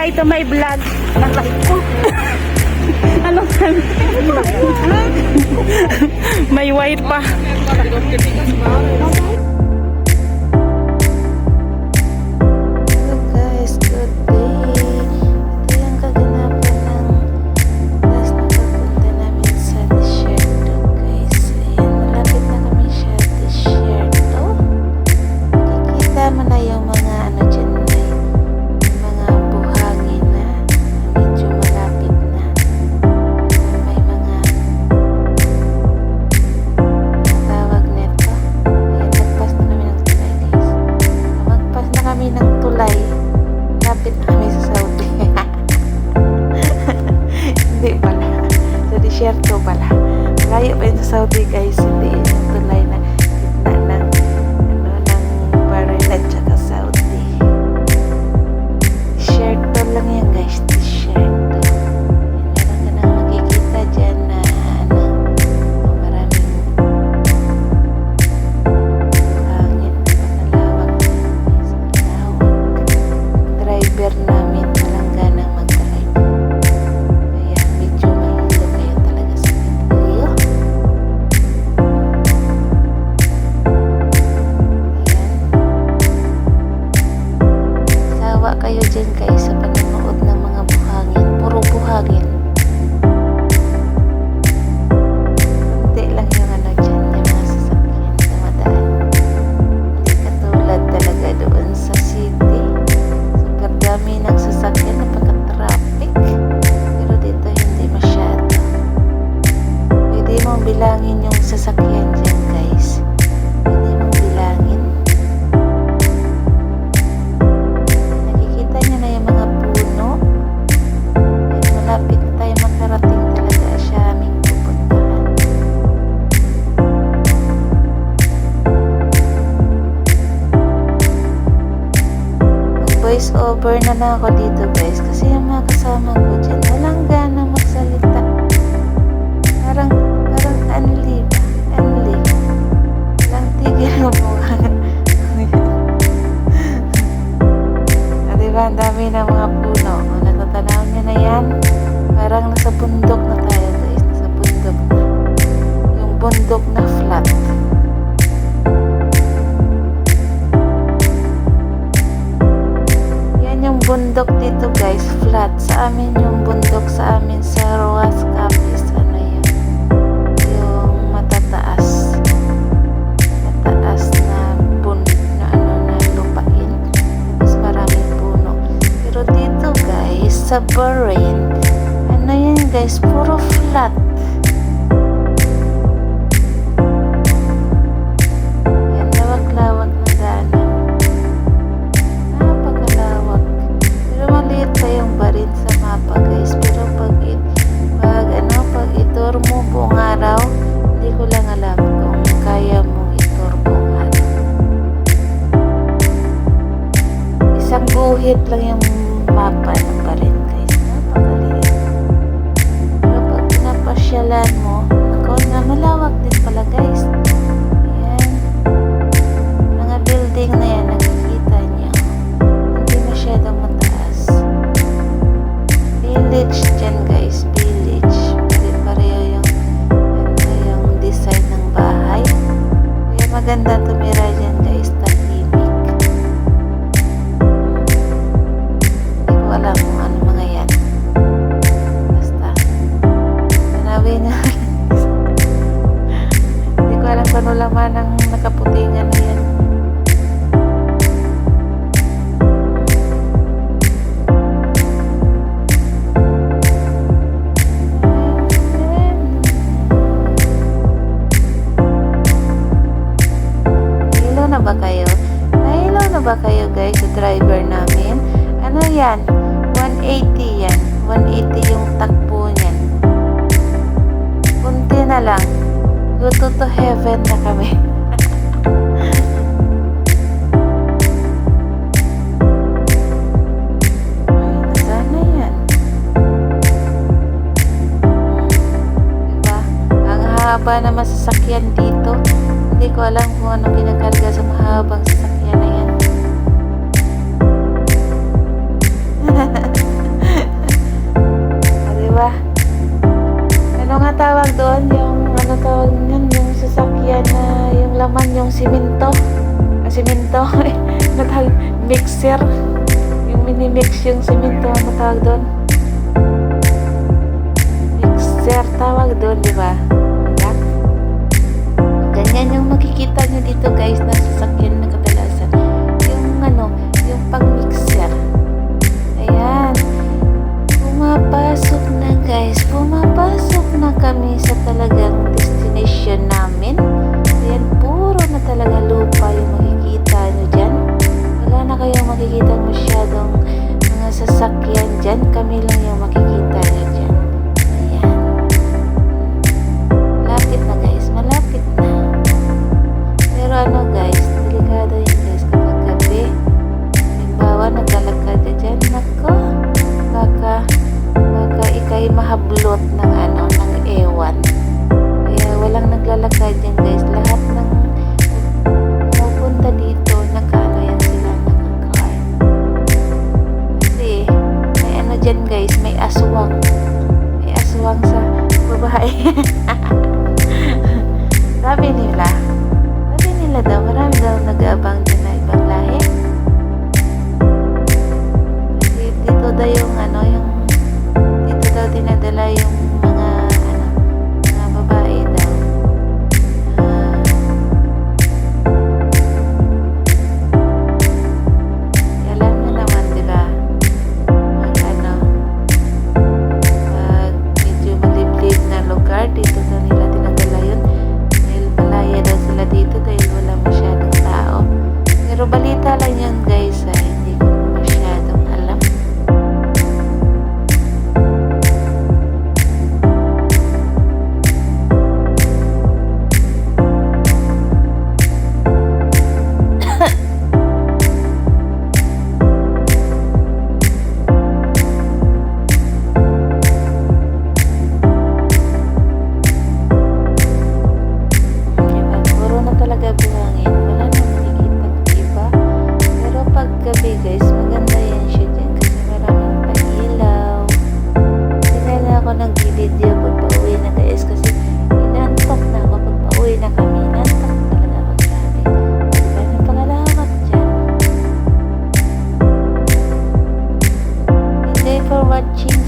Hi to my vlog. Ano sabi? May white pa. Hello guys, good day. Ito yung kaganapan ng last na pagpunta namin sa Desierto guys. Ayan, malapit na kami siya Desierto. Makikita mo na yung mga ano dyan na yung mga buhangin na medyo malapit na. May mga tawag nito. Ayan, nagpas na kami ng tulay guys. Magpas na kami ng tulay. Lapit na kami sa Saudi. Hindi pala. Sa Desierto pala. Malayo pa yun sa Saudi guys. Hindi yun yung tulay na gitna ng Bahrain at saka Saudi. Desierto lang yan guys. Desierto. Meron ka nang makikita dyan na ano, maraming hangin. Napakalawak guys. Lawak. Driver namin walang ganang mag-drive. Kaya medyo mahilo kayo talaga sa video. Ayan. Sawa kayo dyan guys sa panonood ng mga buhangin. Puro buhangin. Kunti lang yung ano dyan, yung mga sasakyan na madaan. Hindi katulad talaga doon sa city. Super dami ng sasakyan, napaka-traffic. Pero dito hindi masyado. Pwede mong bilangin yung sasakyan dyan guys. Pwede mong bilangin. Nakikita nyo na yung mga puno. Ayan, malapit na tayo makarating talaga siya aming pupuntahan. Voice over na lang ako dito guys kasi yung mga kasama ko dyan walang gana magsalita. Parang anli ba? Anli. Walang tigil ng buwan. Diba ang dami ng mga puno. O, natatanaw nyo na yan. Parang nasa bundok na tayo guys. Nasa bundok na. Yung bundok na flat. Yan yung bundok dito guys. Flat. Sa amin yung bundok sa amin sa Roas Capiz. Ano yun? Yung matataas. Mataas na na ano na lupain. Tapos maraming puno. Pero dito guys, sa Bahrain, ano yan guys, puro flat. Yan, lawak-lawak na daanan. Napakalawak. Pero maliit pa yung Bahrain sa mapa guys. Pero pag itur mo buong araw, hindi ko lang alam kung kaya mong itur buong araw. Isang guhit lang yung mapa ng Bahrain guys. Napakaliit. Pero pag pinapasyalan mo, ako na malawak din pala guys. Ayan. Mga building na yan, nakikita niyo. Hindi masyadong mataas. Village dyan guys, village. Pare-pareho yung design ng bahay. Kaya maganda tumira dyan guys, tahimik. Hindi ko alam kung ano mga yan. Basta, tanawin nga lang. Hindi ko alam kung ano laman ng nakaputingan na yan. Nahilaw na ba kayo? Nahilaw na ba kayo guys sa driver namin? Ano yan? 180 yan. 180 yung takbo niyan. Kunti na lang. Go to heaven na kami. Ay, nasana yan. Diba? Ang haba na masasakyan dito. Hindi ko alam kung ano kinakarga sa mahabang sasakyan na yan. Simento. Natawag, mixer. Yung mini-mix yung simento. Ano tawag doon? Mixer tawag doon, di ba? Ganyan yung makikita nyo dito guys na sasakyan na kadalasan. Yung ano, yung pag-mixer. Ayan. Pumapasok na guys. Pumapasok na kami sa talagang destination namin. Ayan, puro na talaga lupa yung makikita nyo dyan. Wala na kayong makikita masyadong mga sasakyan dyan. Kami lang yung makikita nyo dyan. Ayan. Malapit na guys. Malapit na. Pero ano guys, delikado yun guys kapag gabi. Halimbawa, naglalakad ka dyan. Nako, baka ikay mahablot ng ano, ng ewan. Kaya walang naglalakad dyan guys. Lahat ng pupunta dito, nakaano yan sila, naka-car. Kasi, may ano dyan guys, may aswang. May aswang sa babae. Sabi nila daw, marami daw nag-aabang dyan na ibang lahi. Kasi dito daw yung ano, dito daw dinadala yung mga ano, mga babae daw. Alam mo naman, diba? Mag ano, pag medyo maliblib na lugar, dito daw nila dinadala yun. Dahil malaya daw sila dito dahil wala masyadong tao. Pero balita lang yun guys, hindi ko masyadong alam.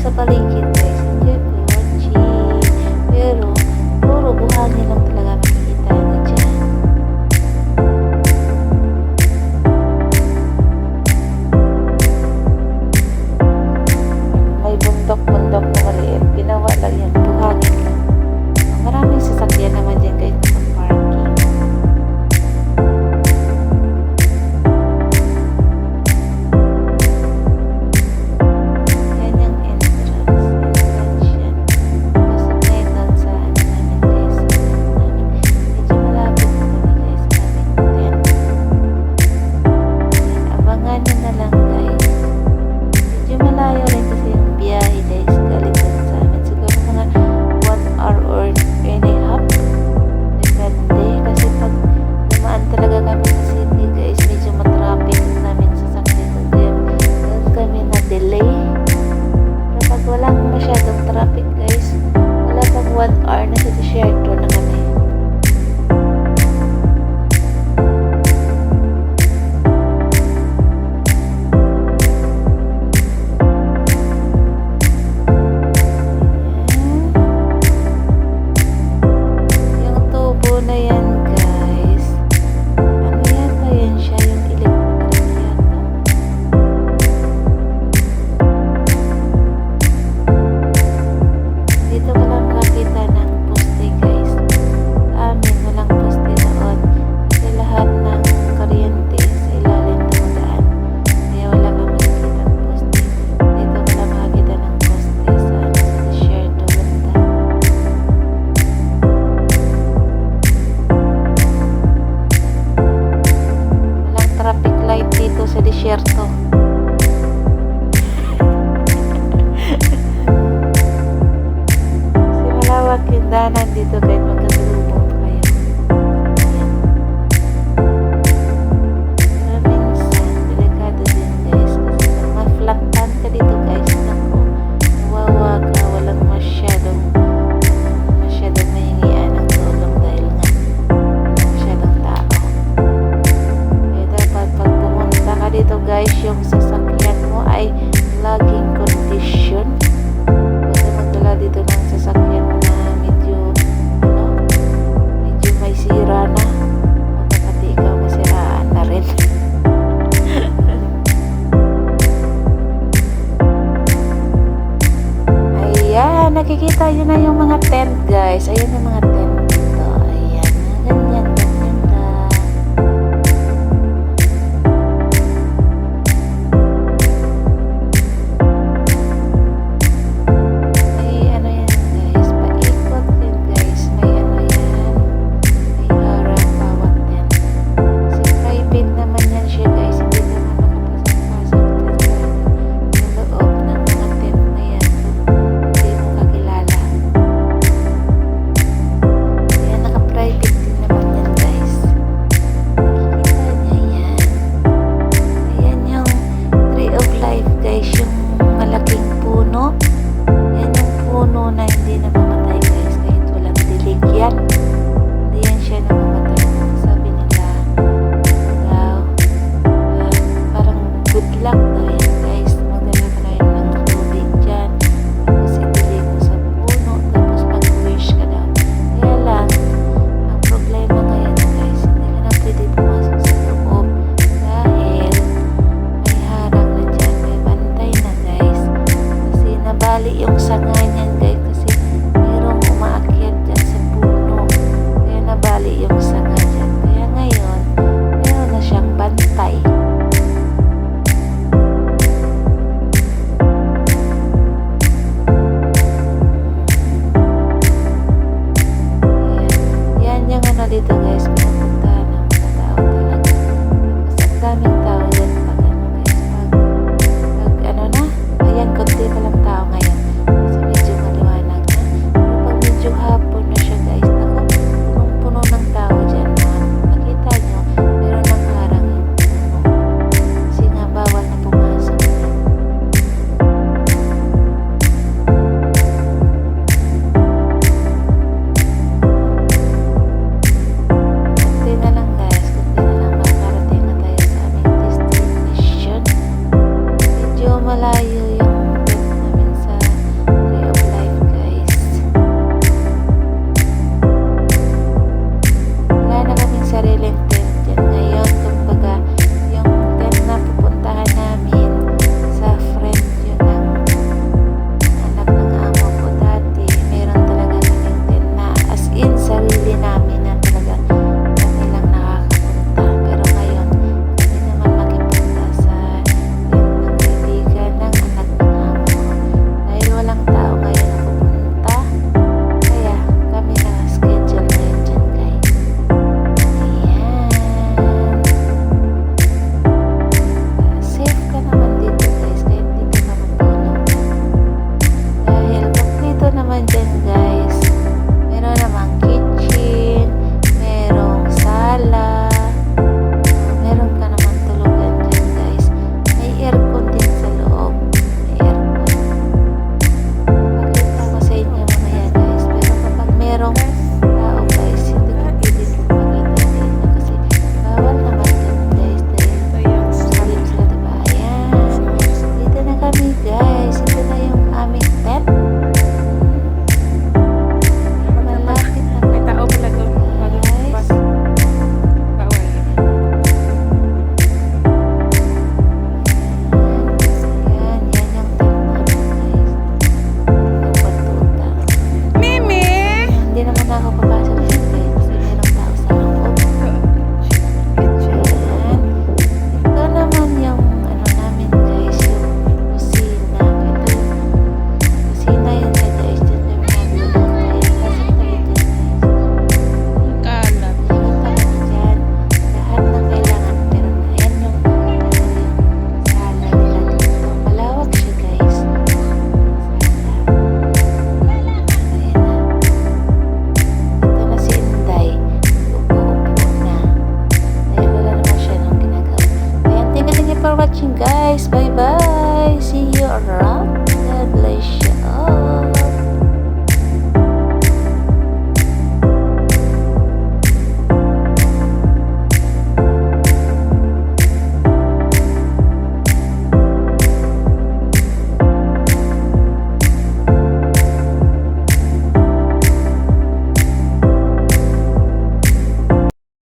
Sa paligid guys, enjoy for watching. Pero puro buhangin lang talaga makikita nyo dyan. May bundok-bundok na maliit, ginawa lang yan, buhangin lang. Maraming sasakyan naman dyan guys na parking. disyerto. Kasi malawak yung daanan dito kahit magkasalubong pa kayo. Ayan. Minsan, delikado din guys. Kasi pag ma-flattan ka dito guys, naku, nawawa ka, walang masyadong mahingian ng tulong dahil nga masyadong tao. nakikita nyo na yung mga tent guys. Ayan yung mga tent dito. Ayan, ganyan, ganyan na. May ano yan guys, paikot yan guys. May ano yan, may harap bawat tent. Kasi private naman yan siya guys. Hindi naman makapasok-pasok sa loob ng mga tent na yan. Hindi mo kakilala. Kaya naka-private din naman yan guys. Nakikita niya yan. Ayan yung tree of life guys. Yung malaking puno. Yan yung puno na hindi namamatay guys. Kahit walang dilig yan. Hindi yan siya namamatay. Sabi nila daw, parang good luck daw yan guys. Magdala ka na yun ng tubig dyan. Tapos idilig mo sa puno. Tapos mag-wish ka daw. Kaya lang, ang problema ngayon guys, hindi ka na pwede pumasok sa loob. Dahil may harang na dyan. May bantay na guys. Kasi nabali yung sanga niyan guys. Kasi mayroong umaakyat dyan sa puno. Kaya nabali yung sanga dyan. Kaya ngayon, meron na siyang bantay. Yan yung ano dito guys, pinupuntahan ng mga tao talaga. Mas ang daming tao yan pag ano guys, pag ano na, ayan, konti pa lang tao ngayon. Kasi medyo maliwanag na. Pero pag medyo hapon na siya guys, naku, punong-puno ng tao dyan. Nakita nyo, meron ng harang yung puno. Kasi nga bawal na pumasok yan. Kunti na lang guys, kunti na lang makarating na tayo sa aming destination. Medyo malayo yung tent namin sa Tree of Life guys. Wala na kaming sariling tent dyan ngayon. Kumbaga, yung tent na pupuntahan namin sa friend yun ng anak ng amo ko dati. Meron talaga kaming tent na as in sarili namin na talaga kami lang nakakapunta. Pero ngayon, kami naman makipunta sa tent ng kaibigan ng anak ng amo ko. Dahil walang tao ngayon na pupunta, kaya kami naka-schedule ngayon dyan guys. Ayan. Safe ka naman dito guys, kahit dito ka matulog. Dahil kompleto naman dyan guys. Meron namang kitchen, merong sala, meron ka naman tulugan dyan guys. May aircon din sa loob. May aircon. Pakita ko sa inyo mamaya guys. Pero kapag merong tao guys, hindi ko pwede makita sa inyo kasi bawal naman dyan guys. Dahil Muslim sila diba? Ayan. Dito na kami guys. Ito na yung aming tent. Malapit na May tao pala doon. guys. Bawal. Yan yung tent namin guys. Yung batuta. Mimi! Hindi naman ako papasok dyan guys kasi merong tao sa loob. Ayan. Ito naman yung ano namin guys, yung kusina. Ito yung kusina yun siya guys. Dyan yung magluluto. Ayan, pasok tayo dyan guys. Kalat. Nakita kami dyan. Lahat ng kailangan meron na. Ayan yung sala nila dito. Malawak siya guys. Sala. Ayan na. Ito na si Inday. Upo-upo na. Dahil wala naman siya nung ginagawa. Ayan, thank you for watching guys. Bye bye. See you around.